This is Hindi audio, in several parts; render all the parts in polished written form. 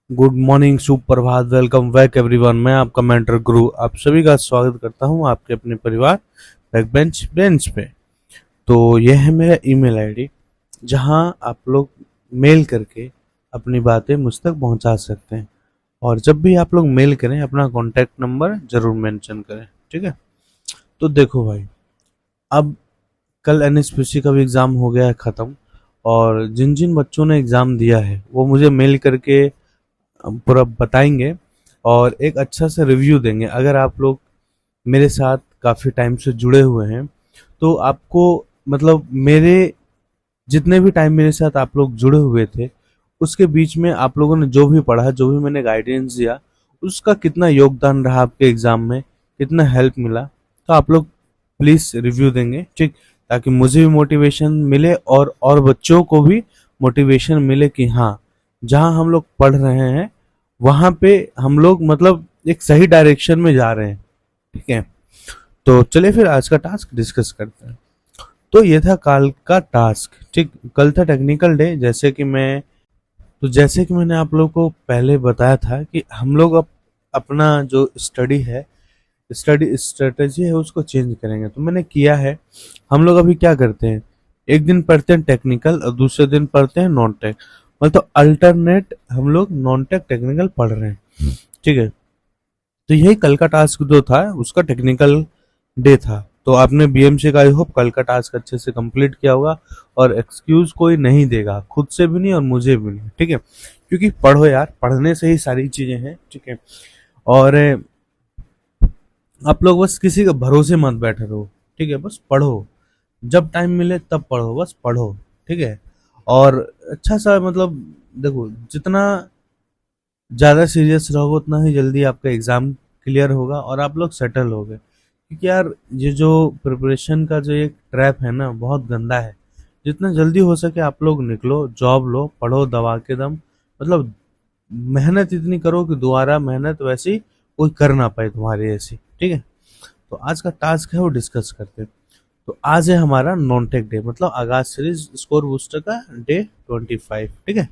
गुड मॉर्निंग, सुप्रभात, वेलकम बैक एवरीवन। मैं आपका मेंटर गुरु आप सभी का स्वागत करता हूं आपके अपने परिवार बैक बेंच पे। तो यह है मेरा ईमेल आईडी जहां आप लोग मेल करके अपनी बातें मुझ तक पहुंचा सकते हैं। और जब भी आप लोग मेल करें अपना कॉन्टैक्ट नंबर जरूर मेंशन करें, ठीक है। तो देखो भाई, अब कल एनएसपीसी का भी एग्ज़ाम हो गया है ख़त्म। और जिन जिन बच्चों ने एग्ज़ाम दिया है वो मुझे मेल करके पूरा बताएंगे और एक अच्छा सा रिव्यू देंगे। अगर आप लोग मेरे साथ काफ़ी टाइम से जुड़े हुए हैं तो आपको मतलब मेरे जितने भी टाइम मेरे साथ आप लोग जुड़े हुए थे उसके बीच में आप लोगों ने जो भी पढ़ा, जो भी मैंने गाइडेंस दिया, उसका कितना योगदान रहा आपके एग्ज़ाम में, कितना हेल्प मिला, तो आप लोग प्लीज़ रिव्यू देंगे, ठीक। ताकि मुझे भी मोटिवेशन मिले और बच्चों को भी मोटिवेशन मिले कि हाँ, जहाँ हम लोग पढ़ रहे हैं वहाँ पे हम लोग मतलब एक सही डायरेक्शन में जा रहे हैं, ठीक है। तो चलिए फिर आज का टास्क डिस्कस करते हैं। तो ये था कल का टास्क, ठीक। कल था टेक्निकल डे। जैसे कि मैंने आप लोगों को पहले बताया था कि हम लोग अब अपना जो स्टडी स्ट्रेटेजी है उसको चेंज करेंगे। तो मैंने किया है। हम लोग अभी क्या करते हैं, एक दिन पढ़ते हैं टेक्निकल और दूसरे दिन पढ़ते हैं नॉन टेक। मतलब अल्टरनेट हम लोग नॉन टेक टेक्निकल पढ़ रहे हैं, ठीक है। तो यही कल का टास्क जो था उसका टेक्निकल डे था। तो आपने बीएमसी का आई होप कल का टास्क अच्छे से कंप्लीट किया होगा और एक्सक्यूज कोई नहीं देगा, खुद से भी नहीं और मुझे भी नहीं, ठीक है। क्योंकि पढ़ो यार, पढ़ने से ही सारी चीजें हैं, ठीक है। और आप लोग बस किसी के भरोसे मत बैठे रहो, ठीक है। बस पढ़ो, जब टाइम मिले तब पढ़ो, बस पढ़ो, ठीक है। और अच्छा सा मतलब देखो, जितना ज़्यादा सीरियस रहोगे उतना ही जल्दी आपका एग्ज़ाम क्लियर होगा और आप लोग सेटल हो गए। क्योंकि यार ये जो प्रिपरेशन का जो एक ट्रैप है ना, बहुत गंदा है। जितना जल्दी हो सके आप लोग निकलो, जॉब लो, पढ़ो दबा के दम। मतलब मेहनत इतनी करो कि दोबारा मेहनत वैसी कोई कर ना पाए तुम्हारी ऐसी, ठीक है। तो आज का टास्क है वो डिस्कस करते हैं। तो आज है हमारा नॉन टेक डे, मतलब आगाज सीरीज स्कोर बूस्टर का डे 25, ठीक है।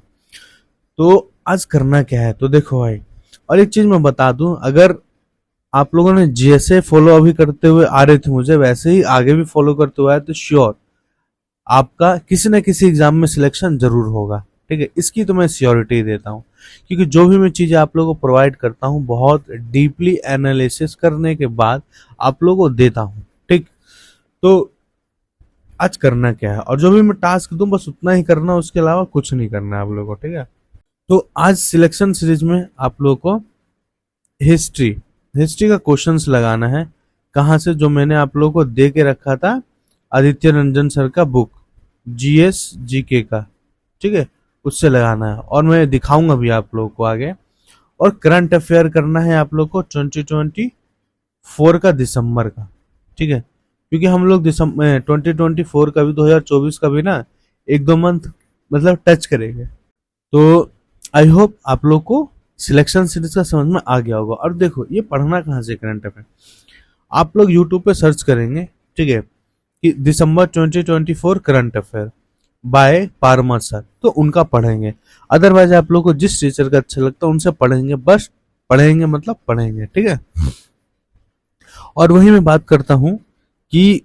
तो आज करना क्या है तो देखो भाई, और एक चीज मैं बता दूं, अगर आप लोगों ने जैसे फॉलो अभी करते हुए आ रहे थे मुझे, वैसे ही आगे भी फॉलो करते हुए आए तो श्योर आपका किसी न किसी एग्जाम में सिलेक्शन जरूर होगा, ठीक है। इसकी तो मैं श्योरिटी देता हूँ। क्योंकि जो भी मैं चीजें आप लोगों को प्रोवाइड करता हूँ बहुत डीपली एनालिसिस करने के बाद आप लोगों को देता हूँ, ठीक। तो आज करना क्या है, और जो भी मैं टास्क दूं बस उतना ही करना, उसके अलावा कुछ नहीं करना है आप लोगों को, ठीक है। तो आज सिलेक्शन सीरीज में आप लोगों को हिस्ट्री हिस्ट्री का क्वेश्चंस लगाना है। कहाँ से, जो मैंने आप लोगों को दे के रखा था, आदित्य रंजन सर का बुक, जीएस जीके का, ठीक है, उससे लगाना है। और मैं दिखाऊंगा भी आप लोगों को आगे। और करंट अफेयर करना है आप लोग को 2024 का, दिसंबर का, ठीक है। क्योंकि हम लोग दिसंबर 2024 का भी, 2024 का भी ना, एक दो मंथ मतलब टच करेंगे। तो आई होप आप लोग को सिलेक्शन सीरीज का समझ में आ गया होगा। और देखो, ये पढ़ना कहाँ से करंट अफेयर, आप लोग यूट्यूब पे सर्च करेंगे, ठीक है, कि दिसंबर 2024 करंट अफेयर बाय पारमा सर, तो उनका पढ़ेंगे। अदरवाइज आप लोग को जिस टीचर का अच्छा लगता है उनसे पढ़ेंगे, बस पढ़ेंगे मतलब पढ़ेंगे, ठीक है। और वही मैं बात करता हूँ कि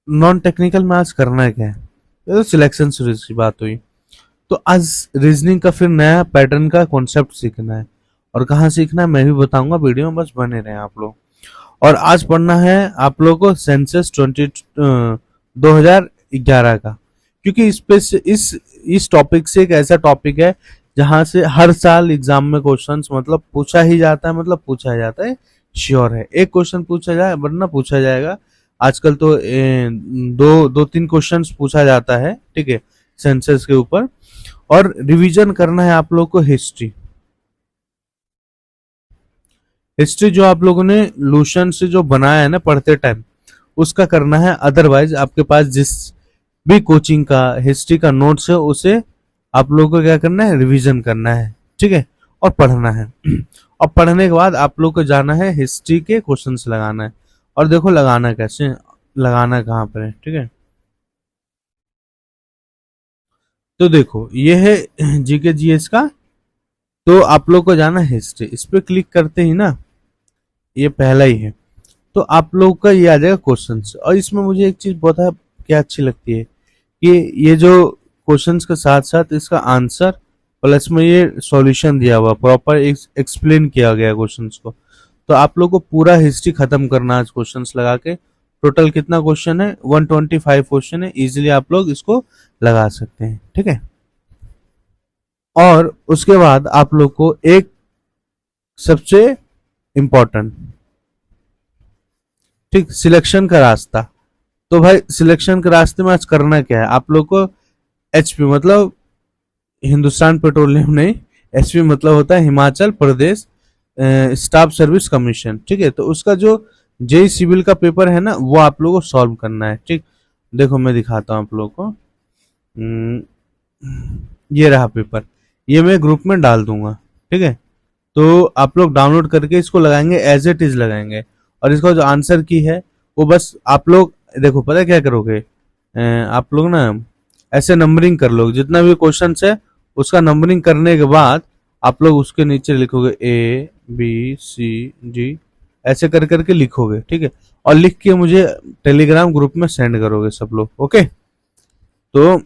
नॉन टेक्निकल में आज करना है क्या है। ये तो सिलेक्शन सीरीज की बात हुई। तो आज रीजनिंग का फिर नया पैटर्न का कॉन्सेप्ट सीखना है। और कहाँ सीखना है मैं भी बताऊंगा, वीडियो में बस बने रहे आप लोग। और आज पढ़ना है आप लोगों को सेंसस 2011 का। क्योंकि इस टॉपिक से एक ऐसा टॉपिक है जहां से हर साल एग्जाम में क्वेश्चंस मतलब पूछा ही जाता है, मतलब पूछा जाता है, श्योर है एक क्वेश्चन पूछा जाए वरना पूछा जाएगा। आजकल तो दो दो तीन क्वेश्चंस पूछा जाता है, ठीक है, सेंसस के ऊपर। और रिवीजन करना है आप लोग को हिस्ट्री। हिस्ट्री जो आप लोगों ने लूशन से जो बनाया है ना पढ़ते टाइम, उसका करना है। अदरवाइज आपके पास जिस भी कोचिंग का हिस्ट्री का नोट्स है उसे आप लोगों को क्या करना है, रिवीजन करना है, ठीक है, और पढ़ना है। और पढ़ने के बाद आप लोग को जाना है हिस्ट्री के क्वेश्चंस लगाना है। और देखो लगाना कैसे, लगाना कहाँ पर है, ठीक है। तो देखो ये है जीके जीएस का तो आप लोग को जाना है हिस्ट्री, इस पे क्लिक करते ही ना, ये पहला ही है, तो आप लोग का ये आ जाएगा क्वेश्चंस। और इसमें मुझे एक चीज बहुत है क्या अच्छी लगती है कि ये जो क्वेश्चंस के साथ साथ इसका आंसर प्लस में ये सॉल्यूशन दिया हुआ, प्रॉपर एक्सप्लेन किया गया क्वेश्चंस को। तो आप लोग को पूरा हिस्ट्री खत्म करना है क्वेश्चंस लगा के। टोटल कितना क्वेश्चन है, 125 क्वेश्चन है, इजीली आप लोग इसको लगा सकते हैं, ठीक है। और उसके बाद आप लोग को एक सबसे इंपॉर्टेंट, ठीक, सिलेक्शन का रास्ता। तो भाई सिलेक्शन के रास्ते में आज करना क्या है आप लोग को, एचपी मतलब हिंदुस्तान पेट्रोलियम नहीं, एचपी मतलब होता है Himachal Pradesh staff service commission, ठीक है। तो उसका जो जेई सिविल का पेपर है ना, वो आप लोगों को सॉल्व करना है, ठीक। देखो मैं दिखाता हूँ आप लोग को, ये रहा पेपर, ये मैं ग्रुप में डाल दूंगा, ठीक है। तो आप लोग डाउनलोड करके इसको लगाएंगे, एज इट इज लगाएंगे। और इसका जो आंसर की है वो बस आप लोग देखो, पता है क्या करोगे, आप लोग ना ऐसे नंबरिंग कर लो, जितना भी क्वेश्चन है उसका नंबरिंग करने के बाद आप लोग उसके नीचे लिखोगे ए बी सी डी, ऐसे कर करके लिखोगे, ठीक है। और लिख के मुझे टेलीग्राम ग्रुप में सेंड करोगे सब लोग, ओके। तो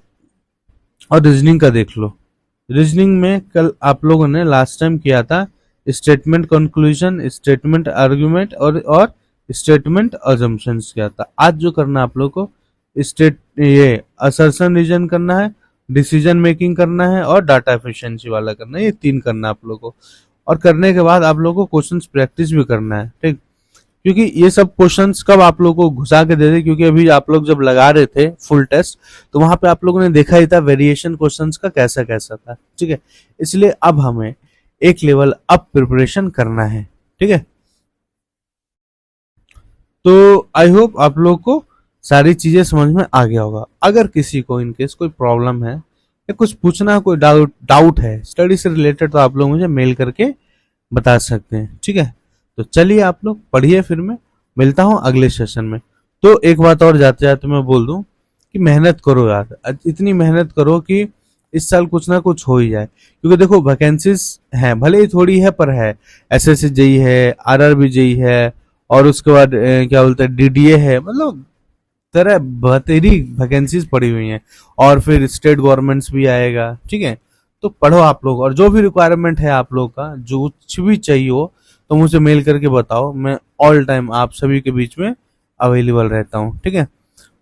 और रीजनिंग का देख लो, रीजनिंग में कल आप लोगों ने लास्ट टाइम किया था स्टेटमेंट कंक्लूजन, स्टेटमेंट आर्गुमेंट और स्टेटमेंट अजम्पशंस किया था। आज जो करना आप लोग को, स्टेट ये असर्शन रीजन करना है, डिसीजन मेकिंग करना है और डाटा एफिशिएंसी वाला करना है, ये तीन करना है आप लोग को। और करने के बाद आप लोग को क्वेश्चंस प्रैक्टिस भी करना है, ठीक। क्योंकि ये सब क्वेश्चंस कब आप लोगों को घुसा के दे दे, क्योंकि अभी आप लोग जब लगा रहे थे फुल टेस्ट तो वहां पे आप लोगों ने देखा ही था वेरिएशन क्वेश्चंस का कैसा कैसा था, ठीक है। इसलिए अब हमें एक लेवल अप प्रिपरेशन करना है, ठीक है। तो आई होप आप लोग को सारी चीजें समझ में आ गया होगा। अगर किसी को इनकेस कोई प्रॉब्लम है या कुछ पूछना, कोई डाउट है स्टडी से रिलेटेड, तो आप लोग मुझे मेल करके बता सकते हैं, ठीक है। तो चलिए आप लोग पढ़िए, फिर मैं मिलता हूँ अगले सेशन में। तो एक बात और जाते जाते मैं बोल दूं कि मेहनत करो यार, इतनी मेहनत करो कि इस साल कुछ ना कुछ हो ही जाए। क्योंकि देखो वैकेंसीज हैं, भले ही थोड़ी है पर है, एसएससी जेई है, आरआरबी जेई है, और उसके बाद क्या बोलते हैं डीडीए है, मतलब तरह बतेरी वैकेंसीज पड़ी हुई हैं। और फिर स्टेट गवर्नमेंट्स भी आएगा, ठीक है। तो पढ़ो आप लोग, और जो भी रिक्वायरमेंट है आप लोग का, जो कुछ भी चाहिए हो तो मुझे मेल करके बताओ, मैं ऑल टाइम आप सभी के बीच में अवेलेबल रहता हूँ, ठीक है।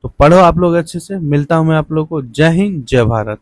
तो पढ़ो आप लोग अच्छे से, मिलता हूँ मैं आप लोग को। जय हिंद, जय भारत।